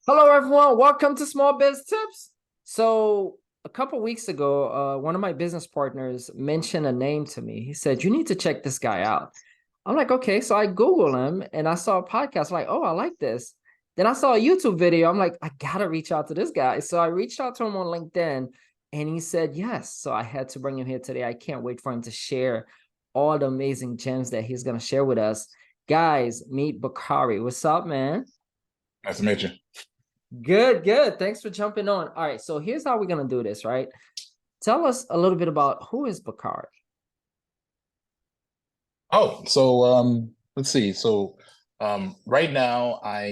Hello, everyone. Welcome to Small Biz Tips. So, a couple weeks ago, one of my business partners mentioned a name to me. He said, "You need to check this guy out." I'm like, "Okay." So I Google him and I saw a podcast. I'm like, "Oh, I like this." Then I saw a YouTube video. I'm like, "I gotta reach out to this guy." So I reached out to him on LinkedIn, and he said yes. So I had to bring him here today. I can't wait for him to share all the amazing gems that he's gonna share with us. Guys, meet Bakari. What's up, man? Nice to meet you. Good, good. Thanks for jumping on. All right, so here's how we're gonna do this, right? Tell us a little bit about who is Bakari. Let's see. Right now I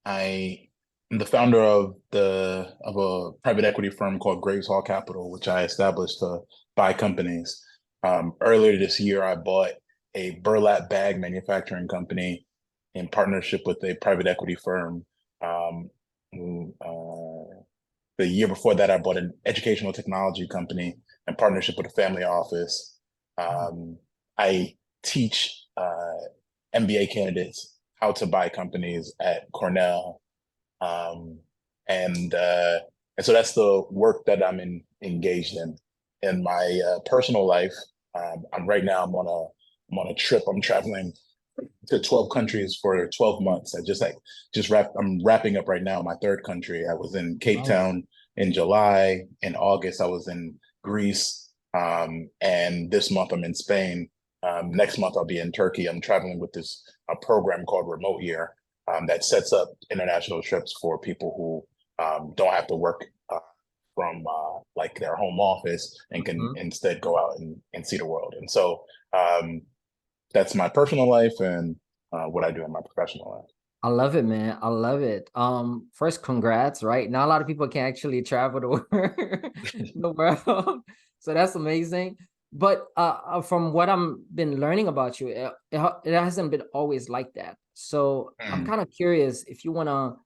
am the founder of the of a private equity firm called Graves Hall Capital, which I established to buy companies. Earlier this year, I bought a burlap bag manufacturing company in partnership with a private equity firm. Um, the year before that, I bought an educational technology company in partnership with a family office. I teach MBA candidates how to buy companies at Cornell, um, and uh, and so that's the work that engaged in. In my personal life, right now I'm on a trip. I'm traveling to 12 countries for 12 months. I'm wrapping up right now my third country. I was in Cape Nice. Town in July. In August, I was in Greece. And this month I'm in Spain. Next month I'll be in Turkey. I'm traveling with this a program called Remote Year that sets up international trips for people who don't have to work from like their home office and can Mhm. instead go out and see the world. And so that's my personal life and what I do in my professional life. I love it, man. I love it. First, congrats, right? Not a lot of people can actually travel the world. So that's amazing. But from what I'm been learning about you, it hasn't been always like that. So I'm Mm. kind of curious if you want to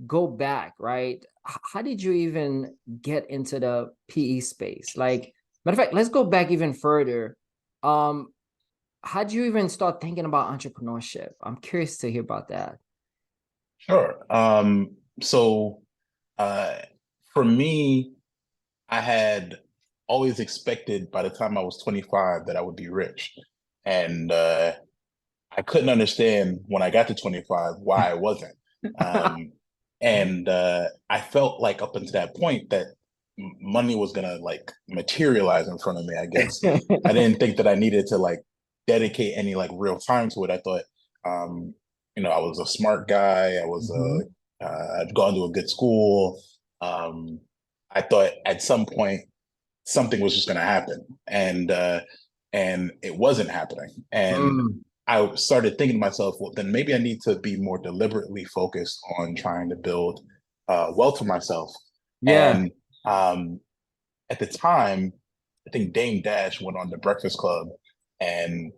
go back, right? How did you even get into the PE space? Like, matter of fact, let's go back even further. Um, how did you even start thinking about entrepreneurship? I'm curious to hear about that. Sure. So uh, for me, I had always expected by the time I was 25 that I would be rich. And I couldn't understand when I got to 25 why I wasn't. Um, and I felt like up until that point that money was gonna like materialize in front of me, I guess. I didn't think that I needed to like dedicate any like real time to it. I thought, um, I was a smart guy. Mhm. I'd gone to a good school. Um, I thought at some point something was just gonna happen, and it wasn't happening. And Mm. I started thinking to myself, well, then maybe I need to be more deliberately focused on trying to build wealth for myself. Yeah. And um, at the time, I think Dame Dash went on the Breakfast Club and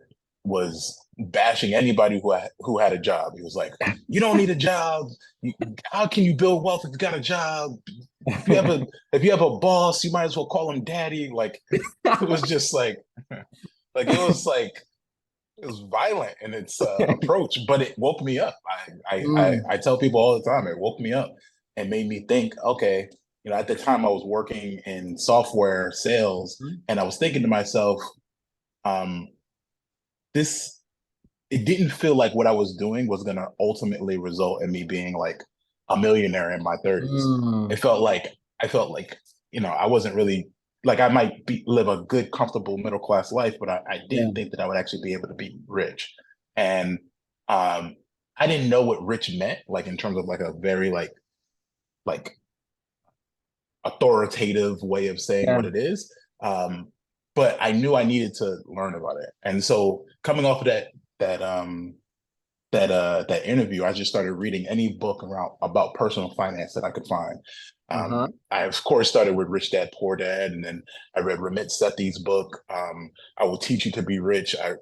was bashing anybody who had a job. He was like, "You don't need a job. How can you build wealth if you got a job? If you have a if you have a boss, you might as well call him daddy." Like it was just like it was like it was violent in its approach, but it woke me up. Mm. I tell people all the time, it woke me up and made me think, okay, at the time I was working in software sales and I was thinking to myself, um, this, it didn't feel like what I was doing was going to ultimately result in me being like a millionaire in my 30s. Mm. I felt like, I wasn't really like I might live a good, comfortable middle class life, but I Yeah. didn't think that I would actually be able to be rich. And um, I didn't know what rich meant, like in terms of like a very like authoritative way of saying Yeah. what it is. Um, but I knew I needed to learn about it. And so coming off of that that interview, I just started reading any book around about personal finance that I could find. Uh-huh. I of course started with Rich Dad Poor Dad, and then I read Ramit Sethi's book. I Will Teach You to Be Rich. Mm.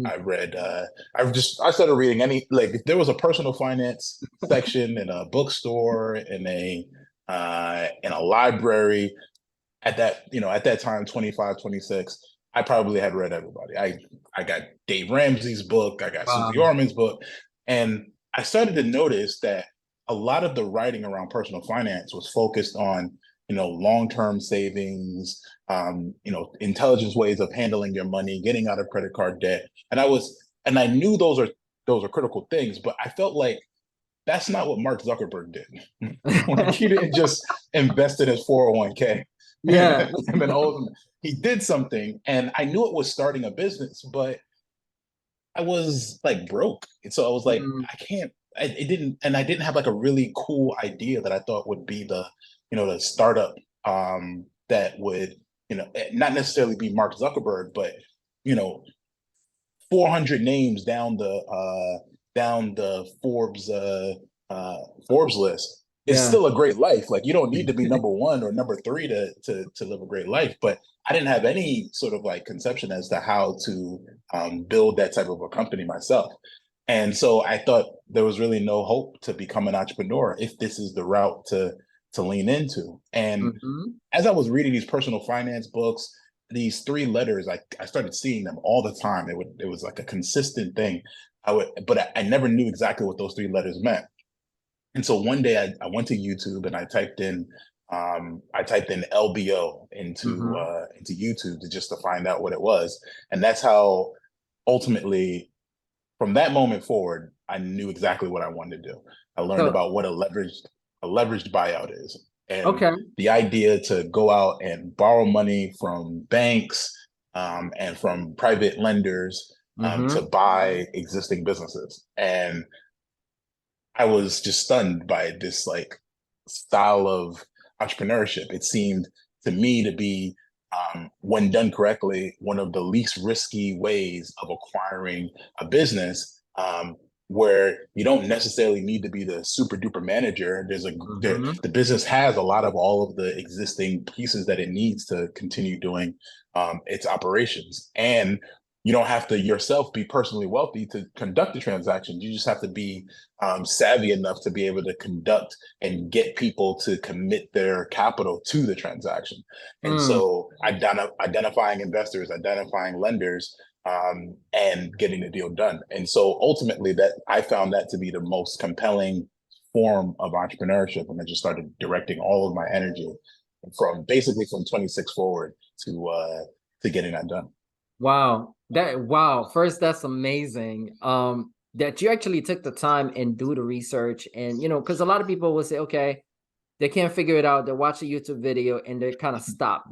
I read. I started reading any like if there was a personal finance section in a bookstore in a library at that time 25, 26. I probably had read everybody. I got Dave Ramsey's book, I got Susie Wow. Orman's book, and I started to notice that a lot of the writing around personal finance was focused on, long-term savings, intelligent ways of handling your money, getting out of credit card debt. And I knew those are critical things, but I felt like that's not what Mark Zuckerberg did. Like he didn't just invest in his 401k Yeah. and then he did something, and I knew it was starting a business, but I was like broke. And so I was like, Mm, I can't, it didn't, and I didn't have like a really cool idea that I thought would be the startup that would, not necessarily be Mark Zuckerberg, but, you know, 400 names down the Forbes list is yeah. still a great life. Like you don't need to be number one or number three to live a great life. But I didn't have any sort of like conception as to how to build that type of a company myself. And so I thought there was really no hope to become an entrepreneur if this is the route to lean into. And Mhm. as I was reading these personal finance books, these three letters, I started seeing them all the time. It was like a consistent thing. But I never knew exactly what those three letters meant. And so one day I went to YouTube and I typed in LBO Mhm. into YouTube just to find out what it was. And that's how ultimately from that moment forward, I knew exactly what I wanted to do. I learned So, about what a leveraged buyout is, and okay. the idea to go out and borrow money from banks and from private lenders to Mhm. buy existing businesses. And I was just stunned by this like style of entrepreneurship. It seemed to me to be, when done correctly, one of the least risky ways of acquiring a business, where you don't necessarily need to be the super duper manager. Mhm. The business has a lot of all of the existing pieces that it needs to continue doing its operations, and you don't have to yourself be personally wealthy to conduct the transaction. You just have to be savvy enough to be able to conduct and get people to commit their capital to the transaction. And Mm. so identifying investors, identifying lenders, and getting the deal done. And so ultimately that I found that to be the most compelling form of entrepreneurship. And I just started directing all of my energy from 26 forward to getting that done. Wow. Wow. First, that's amazing. That you actually took the time and do the research. And because a lot of people will say, okay, they can't figure it out. They watch a YouTube video and they kind of stop.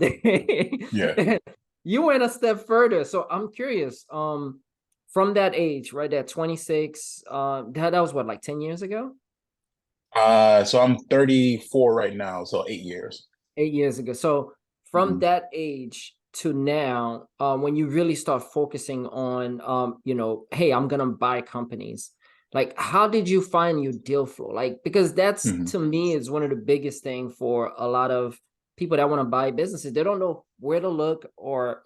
Yeah. You went a step further. So I'm curious, from that age, right? That 26, that was what, like 10 years ago? So I'm 34 right now, so 8 years. 8 years ago. So from Mhm. that age to now, when you really start focusing on, hey, I'm gonna buy companies. Like, how did you find your deal flow? Like, because that's Mhm. to me is one of the biggest thing for a lot of people that want to buy businesses. They don't know where to look or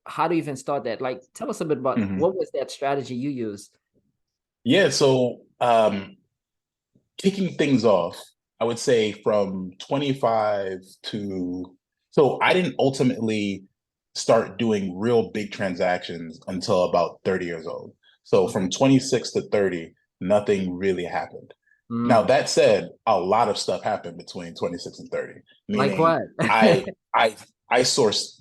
how to even start that. Like, tell us a bit about Mhm. what was that strategy you used? Yeah, so kicking things off, I would say from 25 to, so I didn't ultimately start doing real big transactions until about 30 years old. So from 26 to 30, nothing really happened. Now Mm, that said, a lot of stuff happened between 26 and 30, like meaning what? I I I sourced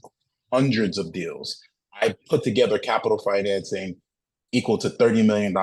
hundreds of deals. I put together capital financing equal to $30 million.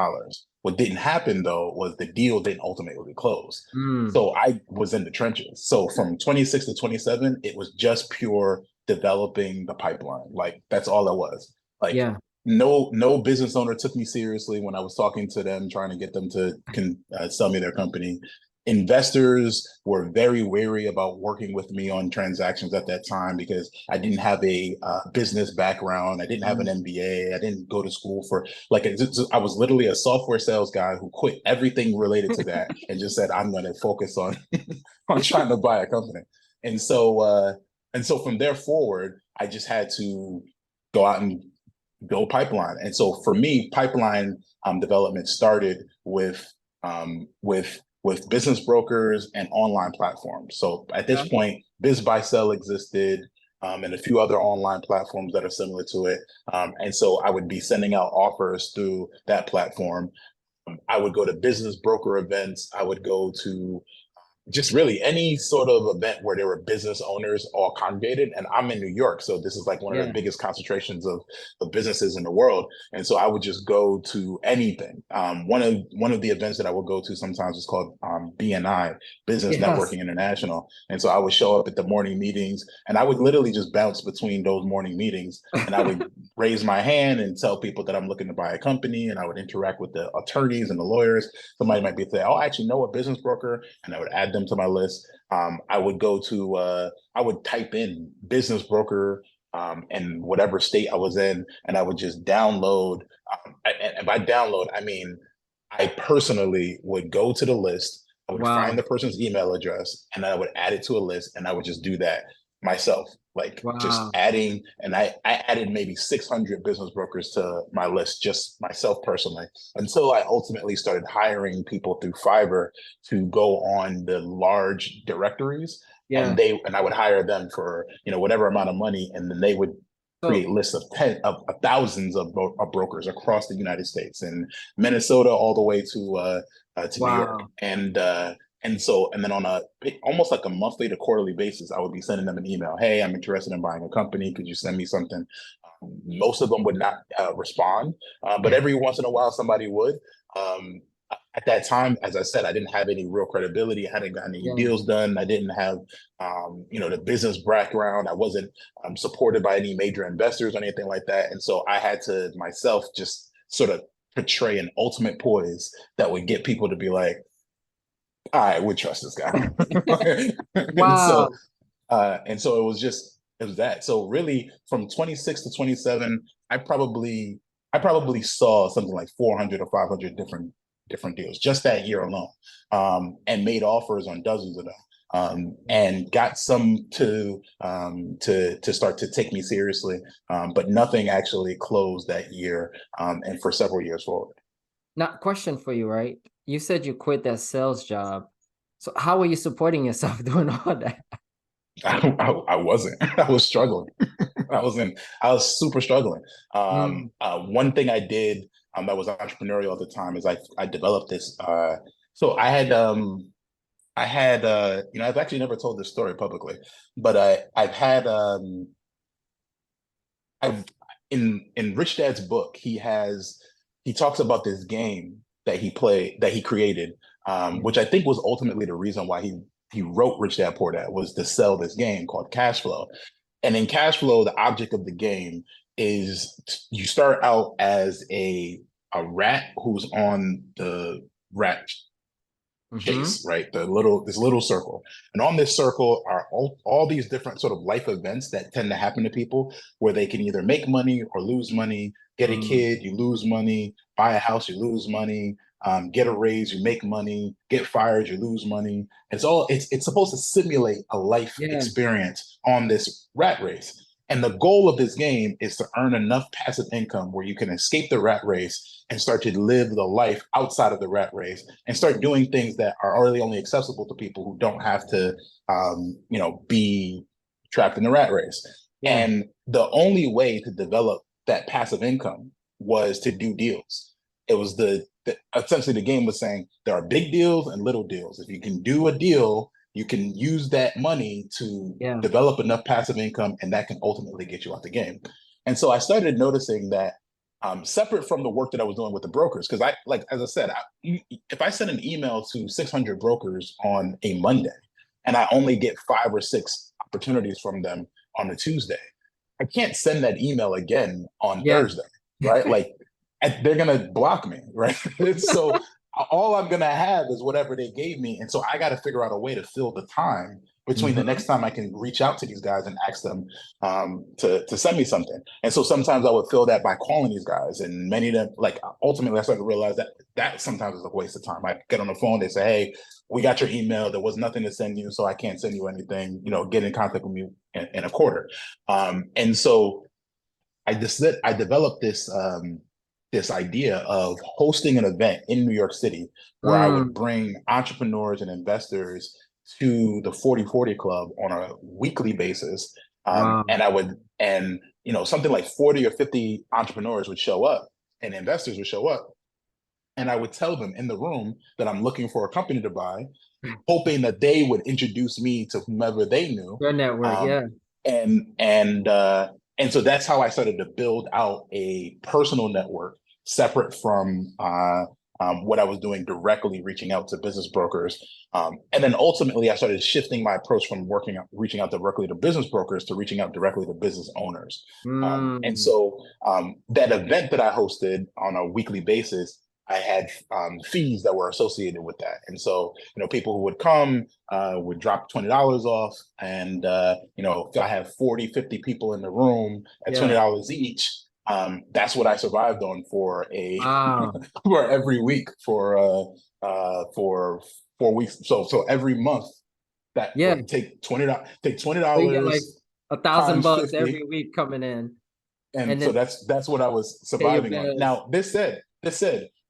What didn't happen though was the deal didn't ultimately close. Mm, So I was in the trenches. So from 26 to 27, it was just pure developing the pipeline. Like that's all it was. Like yeah. no business owner took me seriously when I was talking to them, trying to get them to sell me their company. Investors were very wary about working with me on transactions at that time because I didn't have a business background. I didn't have an Mm. MBA. I didn't go to school for like I was literally a software sales guy who quit everything related to that and just said I'm going to focus on on trying to buy a company. And so from there forward, I just had to go out and build pipeline. And so for me, pipeline development started with business brokers and online platforms. So at this Okay. point, Biz Buy Sell existed, and a few other online platforms that are similar to it. And so I would be sending out offers through that platform. I would go to business broker events. I would go to just really any sort of event where there were business owners all congregated. And I'm in New York, so this is like one of the Yeah. biggest concentrations of businesses in the world. And so I would just go to anything. One of the events that I would go to sometimes is called BNI, Business Yes. Networking International. And so I would show up at the morning meetings, and I would literally just bounce between those morning meetings, and I would raise my hand and tell people that I'm looking to buy a company, and I would interact with the attorneys and the lawyers. Somebody might be saying, "Oh, I actually know a business broker," and I would add them to my list. I would go to, I would type in business broker in whatever state I was in, and I would just download. And by download, I mean, I personally would go to the list. I would find Wow. the person's email address, and I would add it to a list, and I would just do that myself, like just Wow. adding. And I added maybe 600 business brokers to my list, just myself personally, until I ultimately started hiring people through Fiverr to go on the large directories, and Yeah. I would hire them for, whatever amount of money, and then they would create So lists of thousands of brokers across the United States, and Minnesota all the way to New York. wow. And then on a almost like a monthly to quarterly basis, I would be sending them an email. Hey, I'm interested in buying a company. Could you send me something? Most of them would not respond, but every once in a while somebody would. Um, at that time, as I said, I didn't have any real credibility. I hadn't gotten any Yeah. deals done. I didn't have, the business background. I wasn't supported by any major investors or anything like that. And so I had to myself just sort of portray an ultimate poise that would get people to be like, all right, we trust this guy. and so Wow. it was that. So really from 26 to 27, I probably saw something like 400 or 500 different deals just that year alone, and made offers on dozens of them, and got some to start to take me seriously, but nothing actually closed that year, and for several years forward. Now, question for you, right? You said you quit that sales job. So how are you supporting yourself doing all that? I wasn't. I was struggling. I was super struggling. Mm, One thing I did, that was entrepreneurial at the time, is I developed this. So I've actually never told this story publicly, but I've in Rich Dad's book, he talks about this game that he created, yeah. which I think was ultimately the reason why he wrote Rich Dad Poor Dad, was to sell this game called Cash Flow. And in Cash Flow, the object of the game is you start out as a rat who's on the rat Mm-hmm. chase, right? This little circle. And on this circle are all these different sort of life events that tend to happen to people, where they can either make money or lose money. Get a Mm, kid, you lose money. Buy a house, you lose money. Get a raise, you make money. Get fired, you lose money. It's supposed to simulate a life yeah. experience on this rat race. And the goal of this game is to earn enough passive income where you can escape the rat race and start to live the life outside of the rat race, and start doing things that are really only accessible to people who don't have to, be trapped in the rat race. Yeah. And the only way to develop that passive income was to do deals. It was essentially the game was saying there are big deals and little deals. If you can do a deal, you can use that money to Yeah. develop enough passive income, and that can ultimately get you out the game. And so I started noticing that, separate from the work that I was doing with the brokers, because like as I said, if I send an email to 600 brokers on a Monday, and I only get 5 or 6 opportunities from them on a Tuesday, I can't send that email again on Yeah. Thursday, right? Like, they're gonna block me, right? So all I'm gonna have is whatever they gave me, and so I got to figure out a way to fill the time between the Mm-hmm. next time I can reach out to these guys and ask them, to send me something. And so sometimes I would fill that by calling these guys, and many of them, like, ultimately I started to realize that sometimes is a waste of time. I get on the phone, they say, "Hey, we got your email. There was nothing to send you, so I can't send you anything. Get in contact with me in a quarter." And so I developed this idea of hosting an event in New York City where I would Mm, bring entrepreneurs and investors to the 40/40 Club on a weekly basis. wow. And something like 40 or 50 entrepreneurs would show up, and investors would show up. and I would tell them in the room that I'm looking for a company to buy, hoping that they would introduce me to whomever they knew. Your network, Um, yeah. and and uh, and so that's how I started to build out a personal network separate from what I was doing directly, reaching out to business brokers. And then ultimately, I started shifting my approach from reaching out directly to business brokers to reaching out directly to business owners. And Mm, so that event that I hosted on a weekly basis, I had fees that were associated with that. And so, people who would come would drop $20 off. And, if I have 40, 50 people in the room at yeah. $20 each, that's what I survived on for Wow. for every week for 4 weeks. So every month that Yeah. would take $20, So you get like $1,000 times bucks 50. every week coming in, And and so then that's what I was pay your surviving on. bills. Now, this said,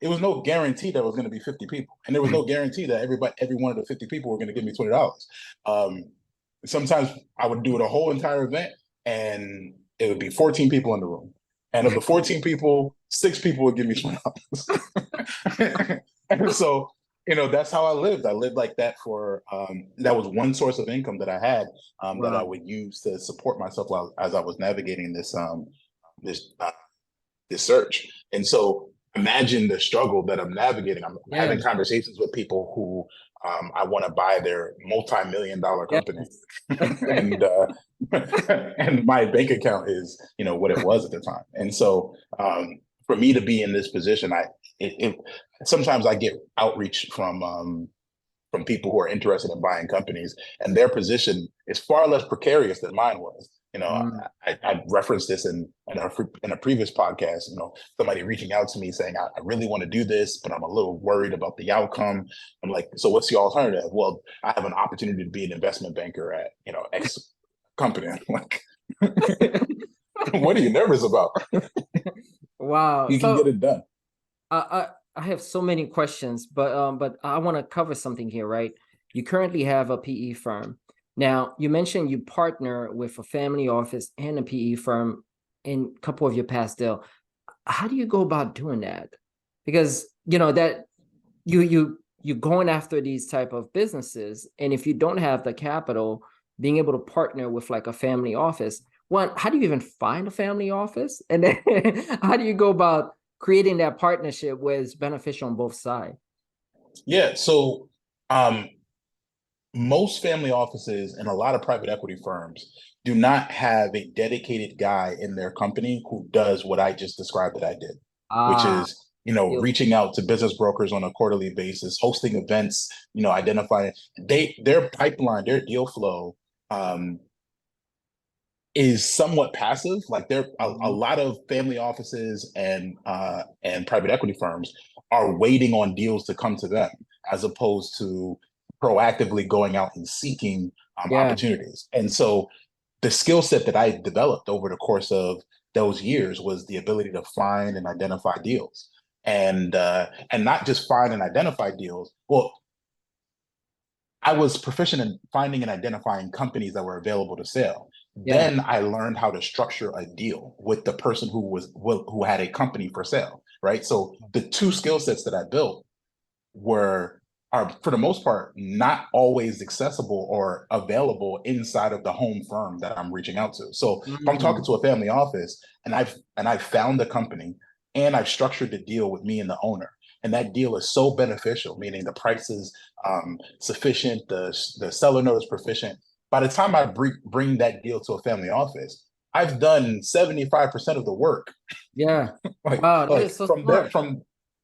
it was no guarantee that it was going to be 50 people, and there was no guarantee that every one of the 50 people were going to give me $20. Um, Sometimes I would do it a whole entire event, and it would be 14 people in the room, and of the 14 people, 6 people would give me $20. And so, that's how I lived. I lived like that for that was one source of income that I had that I Wow. would use to support myself while as I was navigating this this search. And so imagine the struggle that I'm navigating. I'm Yeah. having conversations with people who I want to buy their multi-million-dollar company, Yes. and and my bank account is what it was at the time. And so for me to be in this position, sometimes I get outreach from people who are interested in buying companies, and their position is far less precarious than mine was. Mm, I referenced this in a previous podcast. Somebody reaching out to me saying, I really want to do this, but I'm a little worried about the outcome. I'm like, so what's the alternative? Well, I have an opportunity to be an investment banker at X company. I'm like, what are you nervous about? wow. You can get So it done. I have so many questions, but I want to cover something here, right? You currently have a PE firm. Now, you mentioned you partner with a family office and a PE firm in a couple of your past deal. How do you go about doing that? Because that you're going after these type of businesses, and if you don't have the capital, being able to partner with like a family office, one, how do you even find a family office? And then how do you go about creating that partnership where it's beneficial on both sides? Yeah. So um, most family offices and a lot of private equity firms do not have a dedicated guy in their company who does what I just described that I did, which Ah, is, deal reaching out to business brokers on a quarterly basis, hosting events, identifying their pipeline, their deal flow um, is somewhat passive. Like a flow. lot of family offices and private equity firms are waiting on deals to come to them as opposed to proactively going out and seeking Yeah. opportunities. And so the skill set that I developed over the course of those years was the ability to find and identify deals, and not just find and identify deals. Well, I was proficient in finding and identifying companies that were available to sell. Yeah. Then I learned how to structure a deal with the person who had a company for sale, right? So the two skill sets that I built were are for the most part not always accessible or available inside of the home firm that I'm reaching out to. So if I'm talking Mm, to a family office and I've found the company and I've structured the deal with me and the owner, and that deal is so beneficial, meaning the price is sufficient, the seller note is proficient. By the time I bring that deal to a family office, I've done 75% of the work. yeah. like Wow, that like is so from their smart.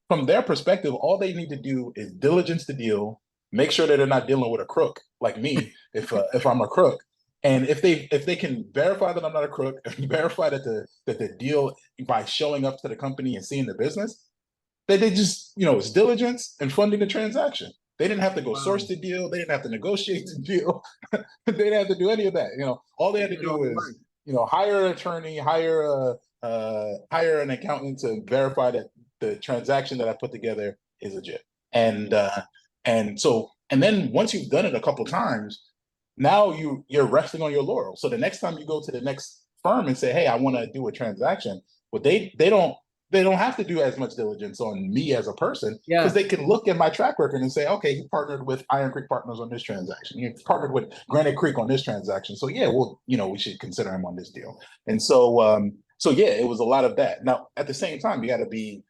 from their perspective, all they need to do is diligence the deal, make sure that they're not dealing with a crook like me if I'm a crook. And if they can verify that I'm not a crook, and verify that the deal by showing up to the company and seeing the business, that they just, it's diligence and funding the transaction. They didn't have to go source Wow. the deal. They didn't have to negotiate the deal. They didn't have to do any of that. All they You had to did all do the is, work. hire an attorney, hire an accountant to verify that the transaction that I put together is legit. And then once you've done it a couple times, now you're resting on your laurels. So the next time you go to the next firm and say, "Hey, I want to do a transaction," well, they don't. they don't have to do as much diligence on me as a person because Yeah. they can look at my track record and say, okay, he partnered with Iron Creek Partners on this transaction. He partnered with Granite Creek on this transaction. So yeah, well, we should consider him on this deal. And so yeah, it was a lot of that. Now, at the same time, you got to be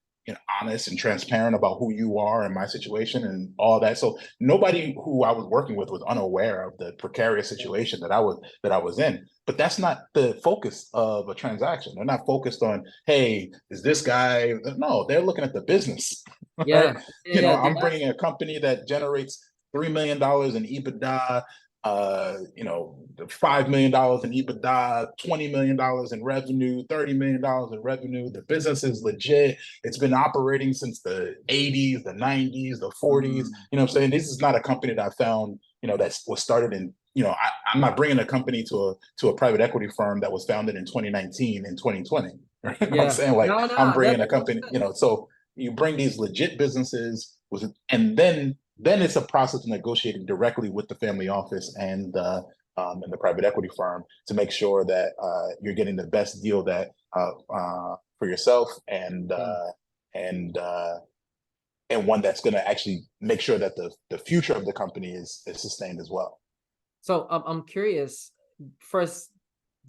honest and transparent about who you are and my situation and all that. So nobody who I was working with was unaware of the precarious situation that I was in. But that's not the focus of a transaction. They're not focused on, hey, is this guy? No, they're looking at the business, right? Yeah. Yeah. I'm bringing a company that generates $3 million in EBITDA, $5 million in EBITDA, $20 million in revenue, $30 million in revenue. The business is legit. It's been operating since the 80s, the 90s, the 40s. Mm. You know what I'm saying? This is not a company that I found, that was started in, I'm not bringing a company to a private equity firm that was founded in 2019 and 2020. Right? You know what I'm Yeah. saying? Like No, I'm no, bringing a that makes company, sense. so you bring these legit businesses and then it's a process of negotiating directly with the family office and the private equity firm to make sure that you're getting the best deal that for yourself Yeah. and and one that's going to actually make sure that the future of the company is sustained as well. So I'm curious. First,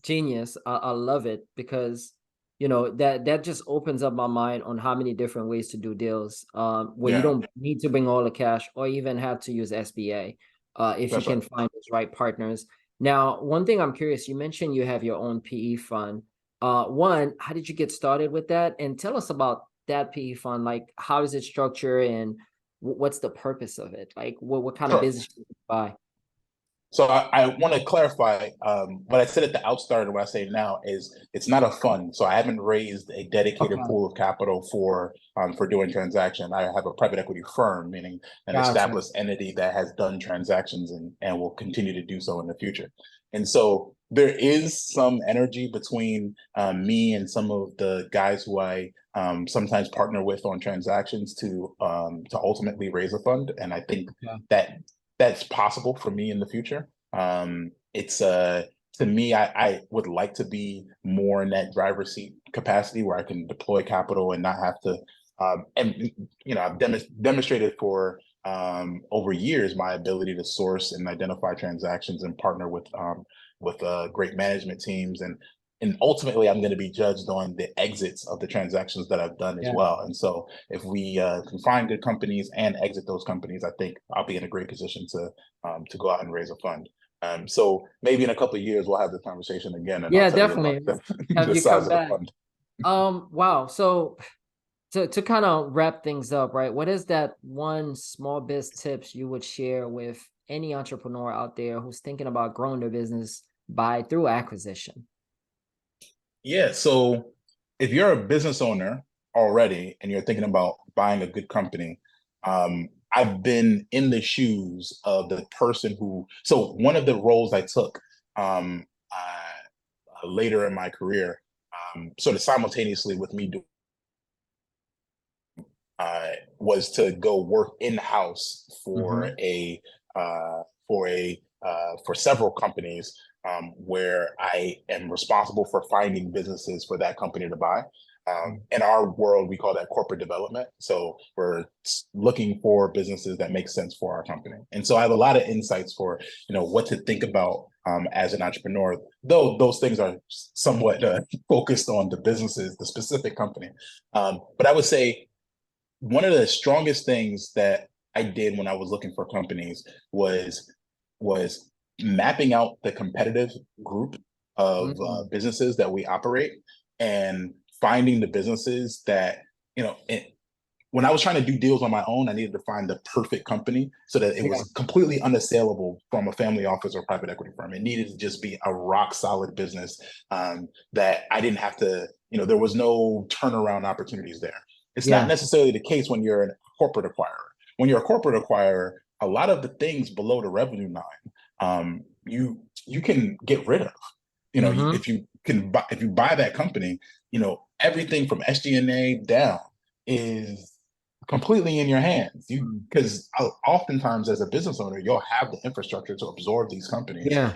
genius. I love it because that just opens up my mind on how many different ways to do deals. Where you Yeah, don't need to bring all the cash or even have to use SBA, if you that's right. can find those right partners. Now, one thing I'm curious. You mentioned you have your own PE fund. One, how did you get started with that? And tell us about that PE fund. Like, how is it structured and what's the purpose of it? Like, what kind of Sure. business you buy? So I want to clarify what I said at the outstart and what I say now is it's not a fund. So I haven't raised a dedicated Okay, pool of capital for doing transaction. I have a private equity firm, meaning an gotcha. established entity that has done transactions and will continue to do so in the future. And so there is some energy between me and some of the guys who I sometimes partner with on transactions to ultimately raise a fund. And I think Yeah. that that's possible for me in the future. It's to me, I would like to be more in that driver's seat capacity where I can deploy capital and not have to. And I've demonstrated for over years my ability to source and identify transactions and partner with great management teams and ultimately I'm going to be judged on the exits of the transactions that I've done as Yeah. well. And so if we can find good companies and exit those companies, I think I'll be in a great position to go out and raise a fund. So maybe in a couple of years we'll have this conversation again, and I'll Yeah, tell you about definitely. Have the you size come of the back? fund. Wow. So to kind of wrap things up, right? What is that one small biz tips you would share with any entrepreneur out there who's thinking about growing their business by through acquisition? Yeah. So if you're a business owner already and you're thinking about buying a good company, I've been in the shoes of the person who. So one of the roles I took later in my career, sort of simultaneously with me doing, was to go work in house Mm-hmm. for several companies where I am responsible for finding businesses for that company to buy. In our world, we call that corporate development. So we're looking for businesses that make sense for our company. And so I have a lot of insights for what to think about as an entrepreneur. Though those things are somewhat focused on the businesses, the specific company. But I would say one of the strongest things that I did when I was looking for companies was mapping out the competitive group of Mm-hmm. businesses that we operate and finding the businesses that you know it, when I was trying to do deals on my own, I needed to find the perfect company so that it Yeah. was completely unassailable from a family office or private equity firm. It needed to just be a rock solid business that I didn't have to, there was no turnaround opportunities there. It's not Yeah. necessarily the case when you're a corporate acquirer. When you're a corporate acquirer, a lot of the things below the revenue line, you can get rid of. Mm-hmm. If you buy that company, everything from SG&A down is completely in your hands. You Mm. because oftentimes as a business owner, you'll have the infrastructure to absorb these companies Yeah,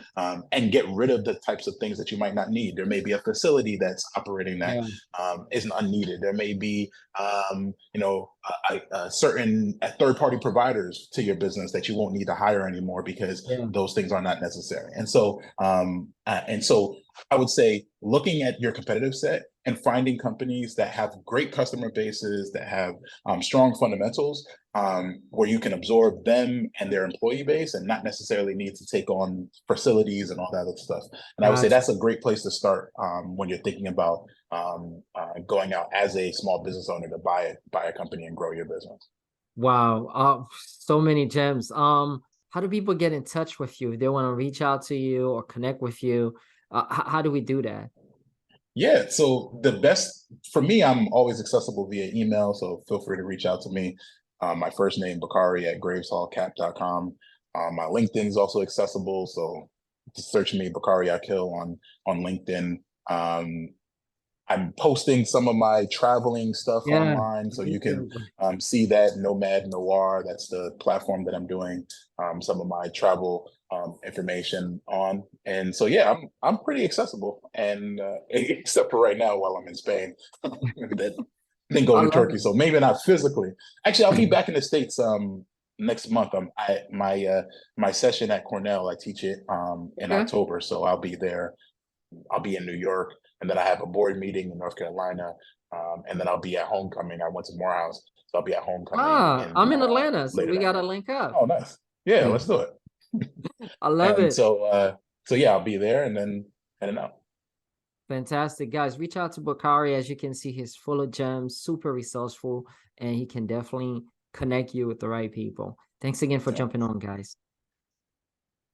and get rid of the types of things that you might not need. There may be a facility that's operating that yeah, isn't unneeded. There may be certain third-party providers to your business that you won't need to hire anymore because yeah. those things are not necessary. And so I would say looking at your competitive set and finding companies that have great customer bases, that have strong fundamentals, where you can absorb them and their employee base and not necessarily need to take on facilities and all that other stuff. And I would say Gotcha. that's a great place to start when you're thinking about going out as a small business owner to buy a company and grow your business. Wow. So many gems. How do people get in touch with you if they want to reach out to you or connect with you? How do we do that? Yeah, so the best for me, I'm always accessible via email, so feel free to reach out to me. My first name, Bakari at graveshallcap.com. My LinkedIn is also accessible, so just search me, Bakari Akil, on LinkedIn. Um, I'm posting some of my traveling stuff Yeah. online, so Me you can too. see that Nomad Noir. That's the platform that I'm doing some of my travel information on. And so, yeah, I'm pretty accessible, and except for right now while I'm in Spain, that then I going to love Turkey. So maybe not physically. Actually, I'll be back in the States next month. My session at Cornell, I teach it in Okay. October, so I'll be there. I'll be in New York, and then I have a board meeting in North Carolina, and then I'll be at homecoming. I went to Morehouse, so I'll be at homecoming I'm in in Atlanta, so later we that gotta month. link up. Oh, nice. Yeah, let's do it. I love And it. so yeah, I'll be there, and then heading out. Fantastic. Guys, reach out to Bakari. As you can see, he's full of gems, super resourceful, and he can definitely connect you with the right people. Thanks again for Yeah. jumping on, guys.